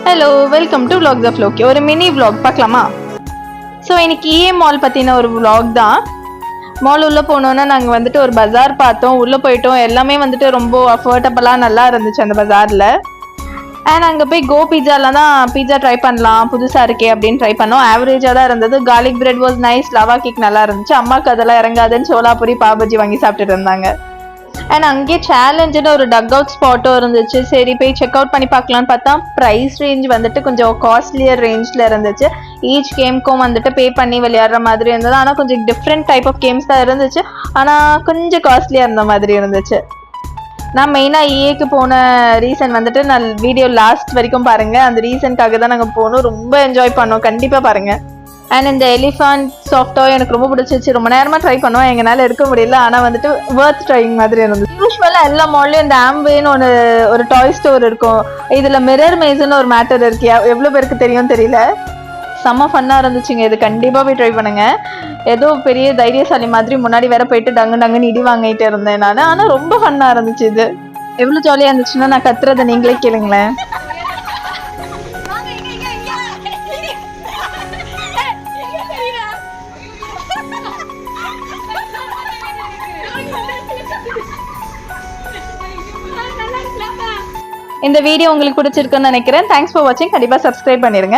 Hello, welcome to vlogs of Loki. ஒரு mini vlog பார்க்கலாமா? So இன்னைக்கு மால் பற்றின ஒரு vlog தான். மால் உள்ளே போனோன்னா நாங்கள் வந்துட்டு ஒரு பஜார் பார்த்தோம், உள்ளே போயிட்டோம். எல்லாமே வந்துட்டு ரொம்ப அஃபோர்டபுளாக நல்லா இருந்துச்சு அந்த பஜாரில். அண்ட் அங்கே போய் கோ பீஸாலாம் தான் பீஸா ட்ரை பண்ணலாம், புதுசாக இருக்கே அப்படின்னு ட்ரை பண்ணோம். ஆவரேஜாக தான் இருந்தது. Garlic bread was nice, lava cake நல்லா இருந்துச்சு. அம்மாவுக்கு அதெல்லாம் இறங்காதுன்னு சோலாபுரி பாபஜி வாங்கி சாப்பிட்டுட்டு இருந்தாங்க. அண்ட் அங்கேயே சேலஞ்சுன்னு ஒரு டக் அவுட் ஸ்பாட்டும் இருந்துச்சு. சரி போய் செக் அவுட் பண்ணி பார்க்கலான்னு பார்த்தா ப்ரைஸ் ரேஞ்ச் வந்துட்டு கொஞ்சம் காஸ்ட்லியர் ரேஞ்சில் இருந்துச்சு. ஈச் கேம்க்கும் வந்துட்டு பே பண்ணி விளையாடுற மாதிரி இருந்தது. ஆனால் கொஞ்சம் டிஃப்ரெண்ட் டைப் ஆஃப் கேம்ஸ் தான் இருந்துச்சு. ஆனால் கொஞ்சம் காஸ்ட்லியாக இருந்த மாதிரி இருந்துச்சு. நான் மெயினாக ஈஏக்கு போன ரீசன் வந்துட்டு நான் வீடியோ லாஸ்ட் வரைக்கும் பாருங்கள். அந்த ரீசனுக்காக தான் நாங்கள் போனோம். ரொம்ப என்ஜாய் பண்ணோம், கண்டிப்பாக பாருங்கள். அண்ட் இந்த எலிஃபண்ட் சாஃப்டாக எனக்கு ரொம்ப பிடிச்சிச்சு. ரொம்ப நேரமாக ட்ரை பண்ணுவோம், எங்களால் எடுக்க முடியல. ஆனால் வந்துட்டு வர்த் ட்ரைங் மாதிரி இருந்தது. யூஸ்வலாக எல்லா மால்லையும் இந்த ஆம்பேன்னு ஒரு டாய் ஸ்டோர் இருக்கும். இதில் மிரர் மேஸ்ன்னு ஒரு மேட்டர் இருக்கு. எவ்வளோ பேருக்கு தெரியும் தெரியல. செம்ம ஃபன்னாக இருந்துச்சுங்க. இது கண்டிப்பாக போய் ட்ரை பண்ணுங்கள். ஏதோ பெரிய தைரியசாலி மாதிரி முன்னாடி வேற போயிட்டு டங்குன்னு இடி வாங்கிட்டு இருந்தேன் நான். ஆனால் ரொம்ப ஃபன்னாக இருந்துச்சு. இது எவ்வளோ ஜாலியாக இருந்துச்சுன்னா நான் கத்துறதை நீங்களே கேளுங்களேன். இந்த வீடியோ உங்களுக்கு பிடிச்சிருக்குன்னு நினைக்கிறேன். தேங்க்ஸ் ஃபார் வாட்சிங். கண்டிப்பாக சப்ஸ்கிரைப் பண்ணிடுங்க.